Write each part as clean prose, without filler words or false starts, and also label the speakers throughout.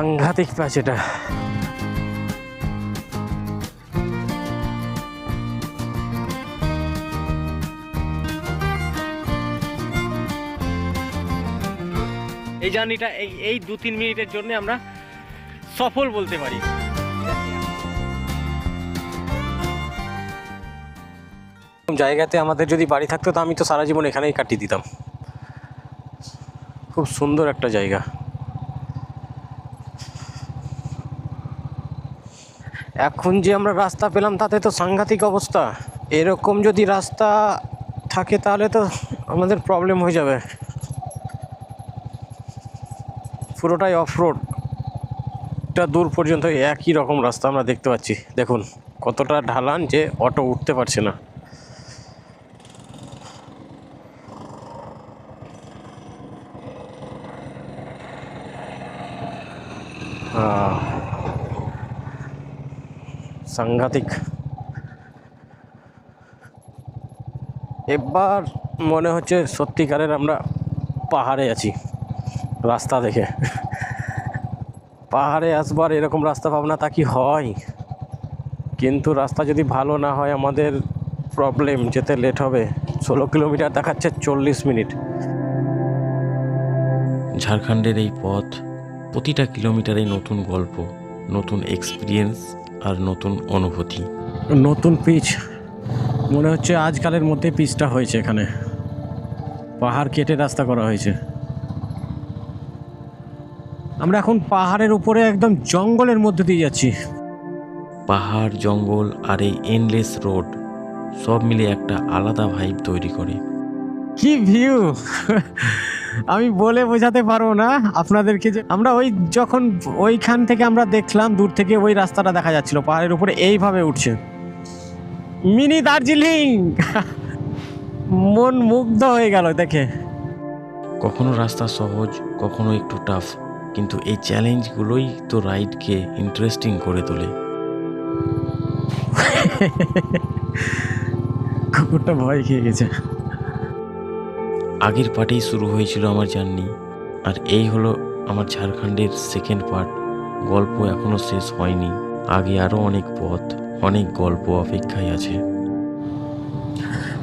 Speaker 1: সাংঘাতিক প্যাচ এটা। এই জার্নিটা এই 2-3 মিনিটের জন্য আমরা সফল বলতে পারি। জায়গাতে আমাদের যদি বাড়ি থাকতো তো আমি তো সারা জীবন এখানেই কাটিয়ে দিতাম। খুব সুন্দর একটা জায়গা। এখন যে আমরা রাস্তা পেলাম তাতে তো সাংঘাতিক অবস্থা। এরকম যদি রাস্তা থাকে তাহলে তো আমাদের প্রবলেম হয়ে যাবে। পুরোটাই অফ রোড, একটা দূর পর্যন্ত একই রকম রাস্তা আমরা দেখতে পাচ্ছি। দেখুন কতটা ঢালান যে অটো উঠতে পারছে না। সাংঘাতিক। এবার মনে হচ্ছে সত্যিকারের আমরা পাহাড়ে আছি রাস্তা দেখে। পাহাড়ে আসবার এরকম রাস্তা পাবো না তা কি হয়? কিন্তু রাস্তা যদি ভালো না হয় আমাদের প্রবলেম, যেতে লেট হবে। 16 কিলোমিটার দেখাচ্ছে 40 মিনিট।
Speaker 2: ঝাড়খণ্ডের এই পথ, প্রতিটা কিলোমিটারেই নতুন গল্প, নতুন এক্সপিরিয়েন্স আর নতুন অনুভূতি।
Speaker 1: নতুন পিচ, মনে হচ্ছে আজকালের মধ্যে পিচটা হয়েছে। এখানে পাহাড় কেটে রাস্তা করা হয়েছে। আমরা এখন পাহাড়ের উপরে একদম জঙ্গলের মধ্যে দিয়ে যাচ্ছি।
Speaker 2: পাহাড়, জঙ্গল আর এই এন্ডলেস রোড সব মিলে একটা আলাদা ভাইব তৈরি করে।
Speaker 1: কি ভিউ! আমি বলে বোঝাতে পারবো না আপনাদেরকে যে আমরা যখন ওইখান থেকে আমরা দেখলাম দূর থেকে ওই রাস্তাটা দেখা যাচ্ছিল পাহাড়ের উপরে এইভাবে উঠছে। মিনি দার্জিলিং। মন মুগ্ধ হয়ে গেল দেখে।
Speaker 2: কখনো রাস্তা সহজ, কখনো একটু টাফ, কিন্তু এই চ্যালেঞ্জগুলোই তো রাইডকে ইন্টারেস্টিং করে তোলে।
Speaker 1: কুকুরটা ভয় খেয়ে গেছে।
Speaker 2: আগের পার্টেই শুরু হয়েছিল আমার জার্নি, আর এই হলো আমার ঝাড়খণ্ডের সেকেন্ড পার্ট। গল্প এখনো শেষ হয়নি, আগে আরও অনেক পথ, অনেক গল্প অপেক্ষায় আছে।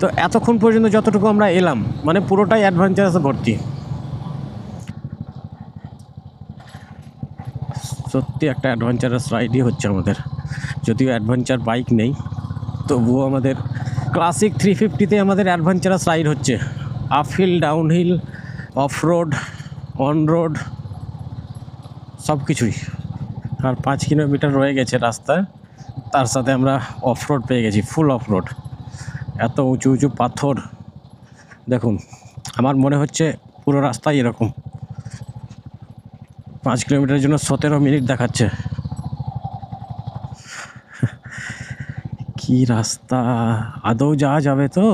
Speaker 1: তো এতক্ষণ পর্যন্ত যতটুকু আমরা এলাম মানে পুরোটাই অ্যাডভেঞ্চারাসে ভর্তি। সত্যি একটা অ্যাডভেঞ্চারাস রাইডই হচ্ছে আমাদের। যদিও অ্যাডভেঞ্চার বাইক নেই, তবুও আমাদের ক্লাসিক 350তে আমাদের অ্যাডভেঞ্চারাস রাইড হচ্ছে। Uphill, downhill, of road, on road, সব কিছুই। আর 5 কিলোমিটার রয়ে গেছে রাস্তা, তার সাথে আমরা অফ রোড পেয়ে গেছি, ফুল অফ রোড। এত উঁচু উঁচু পাথর দেখুন। আমার মনে হচ্ছে পুরো রাস্তাই এরকম। 5 কিলোমিটারের জন্য 17 মিনিট দেখাচ্ছে। কি রাস্তা! আদৌ যাওয়া যাবে তো?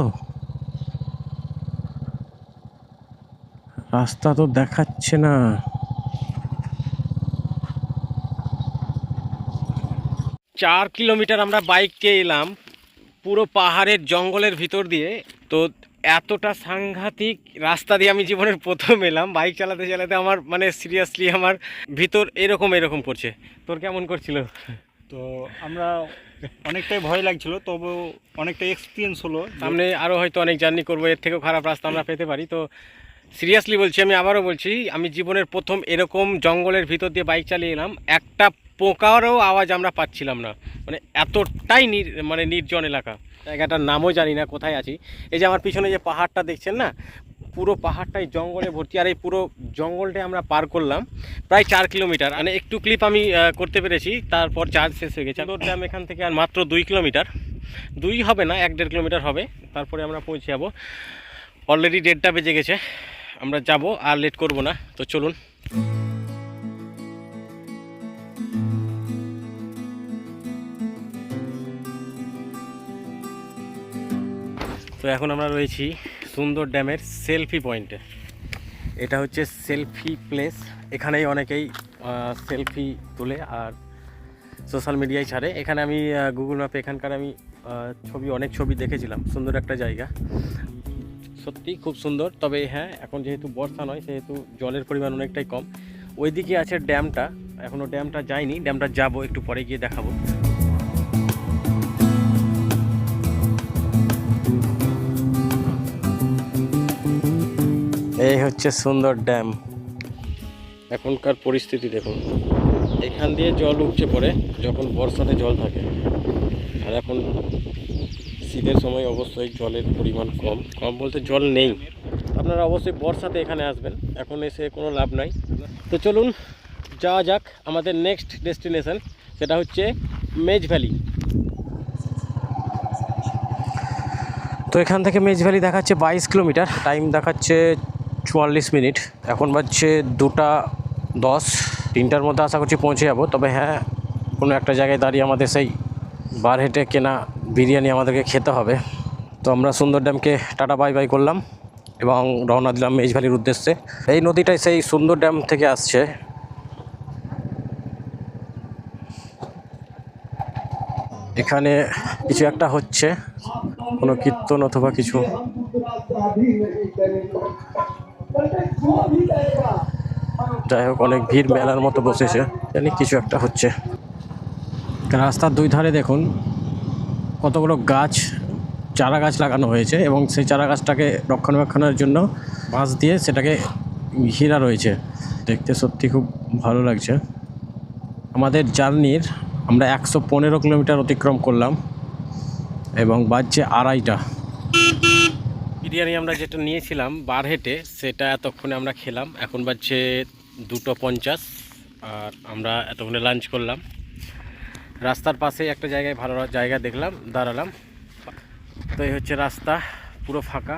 Speaker 1: রাস্তা তো দেখাচ্ছে না। চার কিলোমিটার আমরা বাইকে এলাম পুরো পাহাড়ের জঙ্গলের ভিতর দিয়ে। তো এতটা সাংঘাতিক রাস্তা দিয়ে আমি জীবনের প্রথম এলাম। বাইক চালাতে চালাতে আমার মানে সিরিয়াসলি আমার ভিতর এরকম করছে। তোর কেমন করছিল?
Speaker 3: তো আমরা অনেকটাই ভয় লাগছিল, তবু অনেকটা এক্সপিরিয়েন্স হলো।
Speaker 1: সামনে আরও হয়তো অনেক জার্নি করবো, এর থেকেও খারাপ রাস্তা আমরা পেতে পারি। তো সিরিয়াসলি বলছি, আমি আবারও বলছি, আমি জীবনের প্রথম এরকম জঙ্গলের ভিতর দিয়ে বাইক চালিয়ে এলাম। একটা পোকারও আওয়াজ আমরা পাচ্ছিলাম না, মানে এতটাই নির্জন এলাকা। জায়গাটার নামও জানি না কোথায় আছি। এই যে আমার পিছনে যে পাহাড়টা দেখছেন না, পুরো পাহাড়টাই জঙ্গলে ভর্তি। আর এই পুরো জঙ্গলটাই আমরা পার করলাম প্রায় 4 কিলোমিটার। মানে একটু ক্লিপ আমি করতে পেরেছি, তারপর চার্জ শেষ হয়ে গেছে। চাঁদর ড্যাম এখান থেকে আর মাত্র 2 কিলোমিটার, 2 হবে না, 1-1.5 কিলোমিটার হবে, তারপরে আমরা পৌঁছে যাবো। অলরেডি 1:30 বেজে গেছে, আমরা যাব, আর লেট করব না। তো চলুন। তো এখন আমরা রয়েছি সুন্দর ড্যামের সেলফি পয়েন্টে। এটা হচ্ছে সেলফি প্লেস। এখানেই অনেকেই সেলফি তোলে আর সোশ্যাল মিডিয়ায় ছাড়ে। এখানে আমি গুগল ম্যাপে এখানকার আমি অনেক ছবি দেখেছিলাম। সুন্দর একটা জায়গা, সত্যি খুব সুন্দর। তবে হ্যাঁ, এখন যেহেতু বর্ষা নয় সেহেতু জলের পরিমাণ অনেকটাই কম। ওইদিকে আছে ড্যামটা, এখনও ড্যামটা যাইনি, ড্যামটা যাব, একটু পরে গিয়ে দেখাবো। এই হচ্ছে সুন্দর ড্যাম। এখনকার পরিস্থিতি দেখুন, এখান দিয়ে জল উপচে পড়ে যখন বর্ষাতে জল থাকে, আর এখন শীতের সময় অবশ্যই জলের পরিমাণ কম, কম বলতে জল নেই। আপনারা অবশ্যই বর্ষাতে এখানে আসবেন, এখন এসে কোনো লাভ নাই। তো চলুন যাওয়া যাক আমাদের নেক্সট ডেস্টিনেশন, সেটা হচ্ছে মেজ ভ্যালি। তো এখান থেকে মেজ ভ্যালি দেখাচ্ছে 22 কিলোমিটার, টাইম দেখাচ্ছে 44 মিনিট। এখন বাজছে 2:10, 3টার মধ্যে আশা করছি পৌঁছে যাবো। তবে হ্যাঁ, কোনো একটা জায়গায় দাঁড়িয়ে আমাদের সেই বার হেঁটে কেনা বিরিয়ানি আমাদেরকে খেতে হবে। তো আমরা সুন্দর ড্যামকে টাটা বাই বাই করলাম এবং রওনা দিলাম মেজ ভ্যালির উদ্দেশ্যে। এই নদীটাই সেই সুন্দর ড্যাম থেকে আসছে। এখানে কিছু একটা হচ্ছে, কোনো কীর্তন অথবা কিছু। যাই হোক, অনেক ভিড়, মেলার মতো বসেছে, জানি কিছু একটা হচ্ছে। রাস্তার দুই ধারে দেখুন কতগুলো গাছ, চারা গাছ লাগানো হয়েছে এবং সেই চারা গাছটাকে রক্ষণাবেক্ষণের জন্য বাঁশ দিয়ে সেটাকে ঘেরা রয়েছে। দেখতে সত্যি খুব ভালো লাগছে। আমাদের জার্নির আমরা 115 কিলোমিটার অতিক্রম করলাম এবং বাজছে 2:30। বিরিয়ানি আমরা যেটা নিয়েছিলাম বার হেঁটে, সেটা এতক্ষণে আমরা খেলাম। এখন বাজছে 2:50 আর আমরা এতক্ষণে লাঞ্চ করলাম। রাস্তার পাশে একটা জায়গায় ভালো জায়গা দেখলাম, দাঁড়ালাম। তো এই হচ্ছে রাস্তা, পুরো ফাঁকা,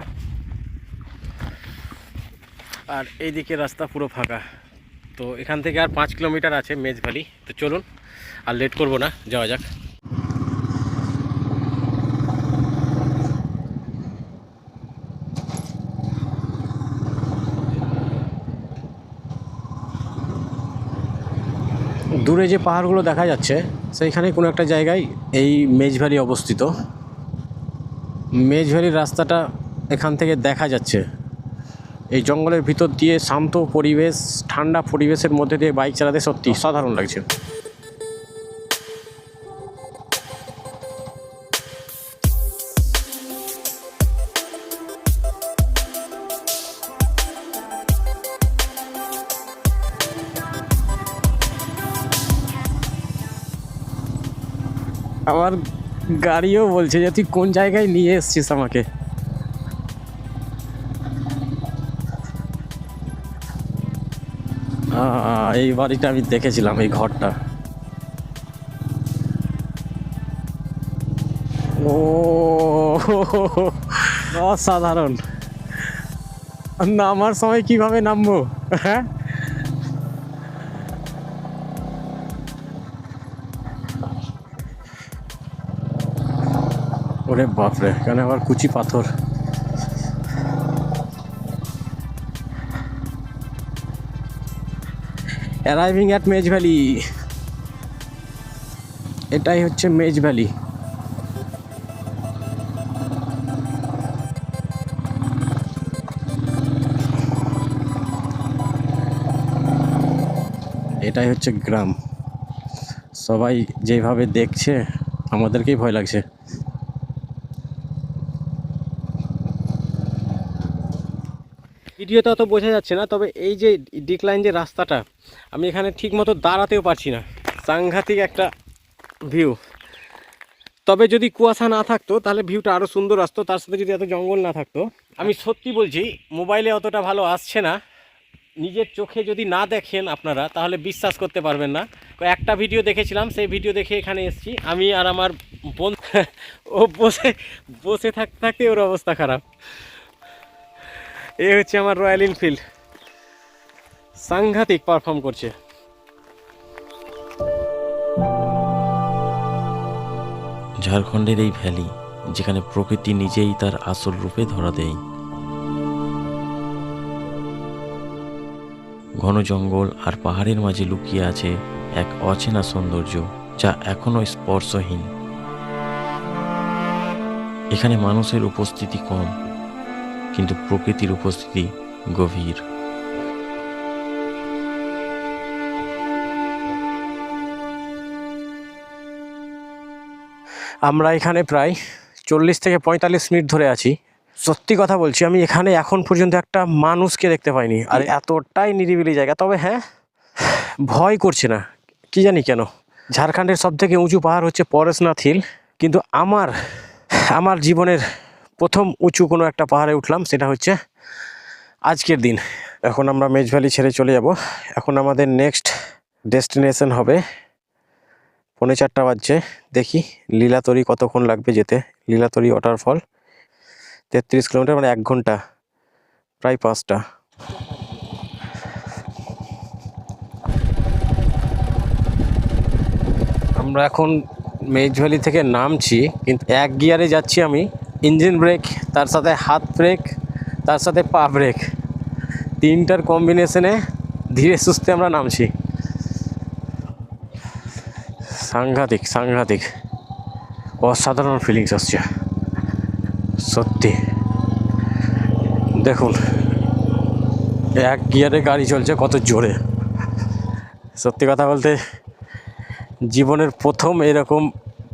Speaker 1: আর এইদিকে রাস্তা পুরো ফাঁকা। তো এখান থেকে আর 5 কিলোমিটার আছে মেজ ভ্যালি। তো চলুন আর লেট করব না, যাওয়া যাক। দূরে যে পাহাড়গুলো দেখা যাচ্ছে সেইখানে কোনো একটা জায়গায় এই মেজ ভ্যালি অবস্থিত। মেজ ভ্যালির রাস্তাটা এখান থেকে দেখা যাচ্ছে। এই জঙ্গলের ভিতর দিয়ে শান্ত পরিবেশ, ঠান্ডা পরিবেশের মধ্যে দিয়ে বাইক চালাতে সত্যি সাধারণ লাগছে। আমার গাড়িও বলছে যে তুই কোন জায়গায় নিয়ে এসছিস আমাকে। এই বাড়িটা আমি দেখেছিলাম, এই ঘরটা। ও অসাধারণ। নামার সময় কিভাবে নামবো? হ্যাঁ, ওরে বাপরে, এখানে আবার কুচি পাথর। Arriving at maize valley. এটাই হচ্ছে মেজ ভ্যালি। এটাই হচ্ছে গ্রাম। সবাই যেভাবে দেখছে আমাদেরকেই ভয় লাগছে। ভিডিওতে অত বোঝা যাচ্ছে না, তবে এই যে ডিক্লাইন যে রাস্তাটা, আমি এখানে ঠিক মতো দাঁড়াতেও পারছি না। সাংঘাতিক একটা ভিউ। তবে যদি কুয়াশা না থাকতো তাহলে ভিউটা আরও সুন্দর আসতো, তার সাথে যদি এত জঙ্গল না থাকতো। আমি সত্যি বলছি, মোবাইলে অতটা ভালো আসছে না। নিজের চোখে যদি না দেখেন আপনারা তাহলে বিশ্বাস করতে পারবেন না। একটা ভিডিও দেখেছিলাম, সেই ভিডিও দেখে এখানে এসেছি আমি আর আমার বোন। ও বসে বসে থাকতে থাকতে ওর অবস্থা খারাপ। এই হচ্ছে আমার রয়্যাল এনফিল্ড, সাংঘাতিক পারফর্ম করছে।
Speaker 2: ঝাড়খণ্ডের এই ভ্যালি, যেখানে প্রকৃতি নিজেই তার আসল রূপে ধরা দেয়। ঘন জঙ্গল আর পাহাড়ের মাঝে লুকিয়ে আছে এক অচেনা সৌন্দর্য, যা এখনো স্পর্শহীন। এখানে মানুষের উপস্থিতি কম, কিন্তু প্রকৃতির উপস্থিতি গভীর।
Speaker 1: আমরা এখানে প্রায় 40 থেকে 45 মিনিট ধরে আছি। সত্যি কথা বলছি, আমি এখানে এখন পর্যন্ত একটা মানুষকে দেখতে পাইনি, আর এতটাই নিরিবিলি জায়গা। তবে হ্যাঁ, ভয় করছে না, কি জানি কেন। ঝাড়খণ্ডের সব থেকে উঁচু পাহাড় হচ্ছে পরেশনাথ হিল, কিন্তু আমার জীবনের প্রথম উঁচু কোনো একটা পাহাড়ে উঠলাম, সেটা হচ্ছে আজকের দিন। এখন আমরা মেজ ভ্যালি ছেড়ে চলে যাব। এখন আমাদের নেক্সট ডেস্টিনেশন হবে 4:45 বাজছে। দেখি লীলাতরি কতক্ষণ লাগবে যেতে। লীলাতরি ওয়াটারফল 33 কিলোমিটার, মানে 1 ঘন্টা, প্রায় 5টা। আমরা এখন মেজ ভ্যালি থেকে নামছি, কিন্তু 1 গিয়ারে যাচ্ছি আমি। ইঞ্জিন ব্রেক, তার সাথে হাত ব্রেক, তার সাথে পা ব্রেক, 3টার কম্বিনেশনে ধীরে সুস্থে আমরা নামছি। সাংঘাতিক অসাধারণ ফিলিংস আসছে সত্যি। দেখুন 1 গিয়ারে গাড়ি চলছে কত জোরে। সত্যি কথা বলতে জীবনের প্রথম এরকম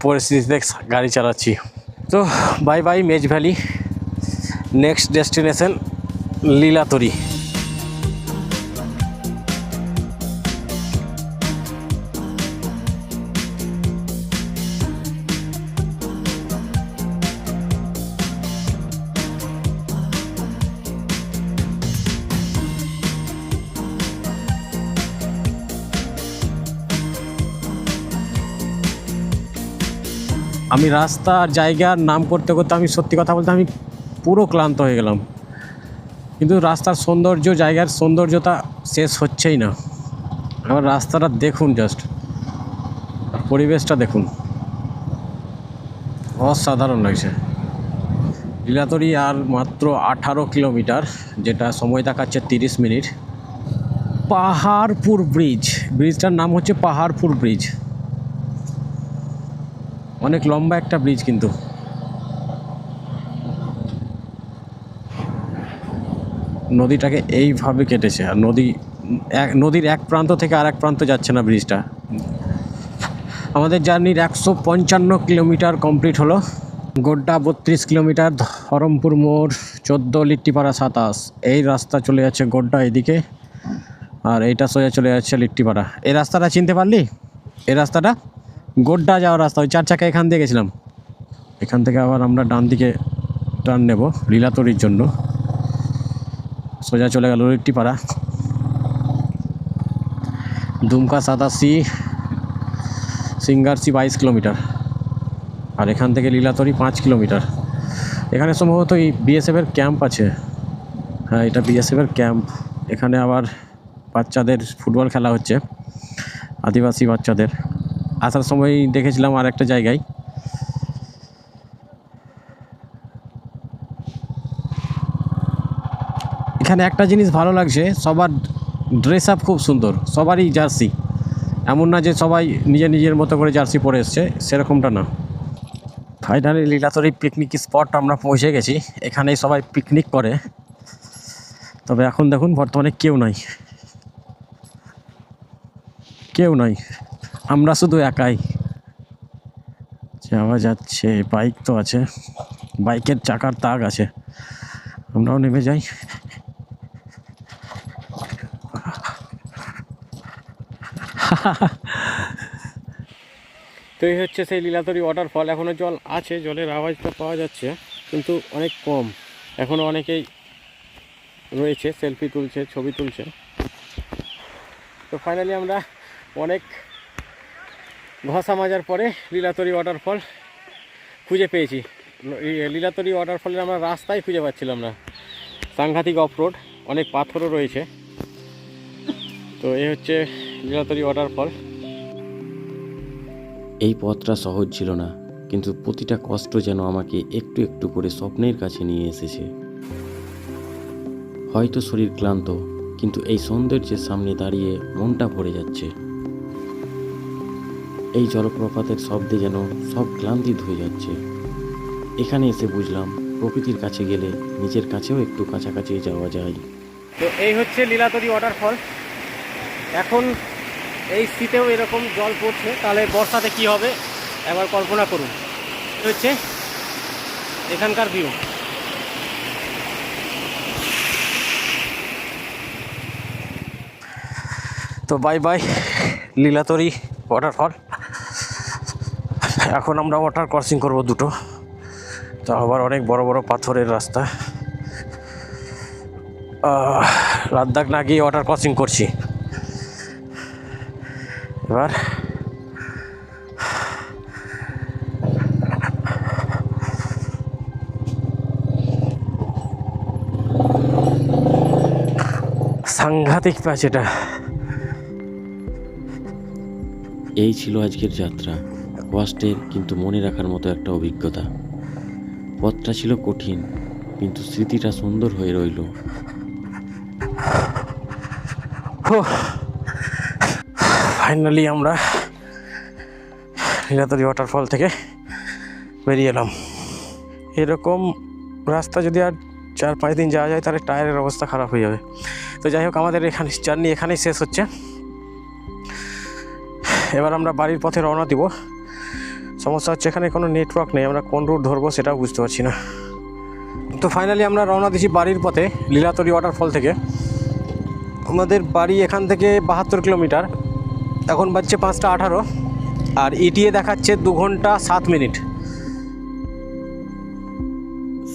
Speaker 1: পরিস্থিতিতে গাড়ি চালাচ্ছি। তো বাই বাই মেজ ভ্যালি, নেক্সট ডেস্টিনেশন লীলাতরি। আমি রাস্তা আর জায়গার নাম করতে করতে আমি সত্যি কথা বলতে আমি পুরো ক্লান্ত হয়ে গেলাম, কিন্তু রাস্তার সৌন্দর্য, জায়গার সৌন্দর্যতা শেষ হচ্ছেই না। আবার রাস্তাটা দেখুন, জাস্ট পরিবেশটা দেখুন, অসাধারণ লাগছে। লীলাতরি আর মাত্র 18 কিলোমিটার, যেটা সময় দেখাচ্ছে 30 মিনিট। পাহাড়পুর ব্রিজটার নাম হচ্ছে পাহাড়পুর ব্রিজ। অনেক লম্বা একটা ব্রিজ, কিন্তু নদীটাকে এইভাবে কেটেছে, আর নদীর এক প্রান্ত থেকে আর এক প্রান্ত যাচ্ছে না ব্রিজটা। আমাদের জার্নির 155 কিলোমিটার কমপ্লিট হলো। গোড্ডা 32 কিলোমিটার, ধরমপুর মোড় 14, লিট্টিপাড়া 27। এই রাস্তা চলে যাচ্ছে গোড্ডা এদিকে, আর এইটা সোজা চলে যাচ্ছে লিট্টিপাড়া। এই রাস্তাটা চিনতে পারলি? এই রাস্তাটা গোড্ডা যাওয়ার রাস্তা। ওই 4 চাকা এখান দিয়ে গেছিলাম। এখান থেকে আবার আমরা ডান দিকে টার্ন নেব লীলাতরির জন্য। সোজা চলে গেল লিট্টিপাড়া। দুমকা 87, সিঙ্গারসি 22 কিলোমিটার, আর এখান থেকে লীলাতরি 5 কিলোমিটার। এখানে সম্ভবত এই বিএসএফের ক্যাম্প আছে। হ্যাঁ, এটা বিএসএফের ক্যাম্প। এখানে আবার বাচ্চাদের ফুটবল খেলা হচ্ছে, আদিবাসী বাচ্চাদের। আসার সময় দেখেছিলাম আর একটা জায়গায়। এখানে একটা জিনিস ভালো লাগছে, সবার ড্রেস আপ খুব সুন্দর, সবারই জার্সি। এমন না যে সবাই নিজের মতো করে জার্সি পরে এসছে, সেরকমটা না। ফাইনালি লীলাতরি পিকনিক স্পট আমরা পৌঁছে গেছি। এখানেই সবাই পিকনিক করে, তবে এখন দেখুন বর্তমানে কেউ নাই, আমরা শুধু একাই। যাওয়া যাচ্ছে, বাইক তো আছে, বাইকের চাকার তাগ আছে। আমরাও নেমে যাই। তো এই হচ্ছে সেই লীলাতরি ওয়াটারফল। এখনও জল আছে, জলের আওয়াজটা পাওয়া যাচ্ছে, কিন্তু অনেক কম। এখনও অনেকেই রয়েছে, সেলফি তুলছে, ছবি তুলছে। তো ফাইনালি আমরা অনেক ঘষা মাজার পরে লীলাতরি ওয়াটারফল খুঁজে পেয়েছি। লীলাতরি ওয়াটারফলের আমরা রাস্তাই খুঁজে পাচ্ছিলাম না, সাংঘাতিক অফরোড, অনেক পাথরও রয়েছে। তো এই হচ্ছে লীলাতরি ওয়াটারফল।
Speaker 2: এই পথটা সহজ ছিল না, কিন্তু প্রতিটা কষ্ট যেন আমাকে একটু একটু করে স্বপ্নের কাছে নিয়ে এসেছে। হয়তো শরীর ক্লান্ত, কিন্তু এই সৌন্দর্যের সামনে দাঁড়িয়ে মনটা ভরে যাচ্ছে। এই জলপ্রপাতের শব্দে যেন সব ক্লান্তি ধুয়ে যাচ্ছে। এখানে এসে বুঝলাম, প্রকৃতির কাছে গেলে নিজের কাছেও একটু কাছাকাছি যাওয়া যায়।
Speaker 1: তো এই হচ্ছে লীলাতরি ওয়াটারফল। এখন এই শীতেও এরকম জল পড়ছে, তাহলে বর্ষাতে কি হবে একবার কল্পনা করুন। হচ্ছে এখানকার ভিউ। তো বাই বাই লীলাতরি ওয়াটারফল। এখন আমরা ওয়াটার ক্রসিং করব দুটো, তো আবার অনেক বড় বড় পাথরের রাস্তা। লাদাখ না গিয়ে ওয়াটার ক্রসিং করছি এবার। সাংঘাতিক প্যাচ এটা।
Speaker 2: এই ছিল আজকের যাত্রা, কষ্টের কিন্তু মনে রাখার মতো একটা অভিজ্ঞতা। পথটা ছিল কঠিন কিন্তু স্মৃতিটা সুন্দর হয়ে রইল।
Speaker 1: ফাইনালি আমরা লীলাতরি ওয়াটারফল থেকে বেরিয়ে এলাম। এরকম রাস্তা যদি আর 4-5 দিন যাওয়া যায় তাহলে টায়ারের অবস্থা খারাপ হয়ে যাবে। তো যাই হোক, আমাদের এখানে জার্নি এখানেই শেষ হচ্ছে। এবার আমরা বাড়ির পথে রওনা দিব। সমস্যা হচ্ছে এখানে কোনো নেটওয়ার্ক নেই, আমরা কোন রুট ধরবো সেটাও বুঝতে পারছি না। তো ফাইনালি আমরা রওনা দিচ্ছি বাড়ির পথে লীলাতরি ওয়াটারফল থেকে। আমাদের বাড়ি এখান থেকে 72 কিলোমিটার। এখন বাজছে 5টা 18 আর ইটিএ দেখাচ্ছে 2 ঘন্টা 7 মিনিট।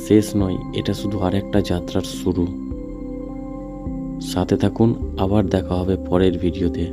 Speaker 2: শেষ নয়, এটা শুধু আরেকটা যাত্রার শুরু। সাথে থাকুন, আবার দেখা হবে পরের ভিডিওতে।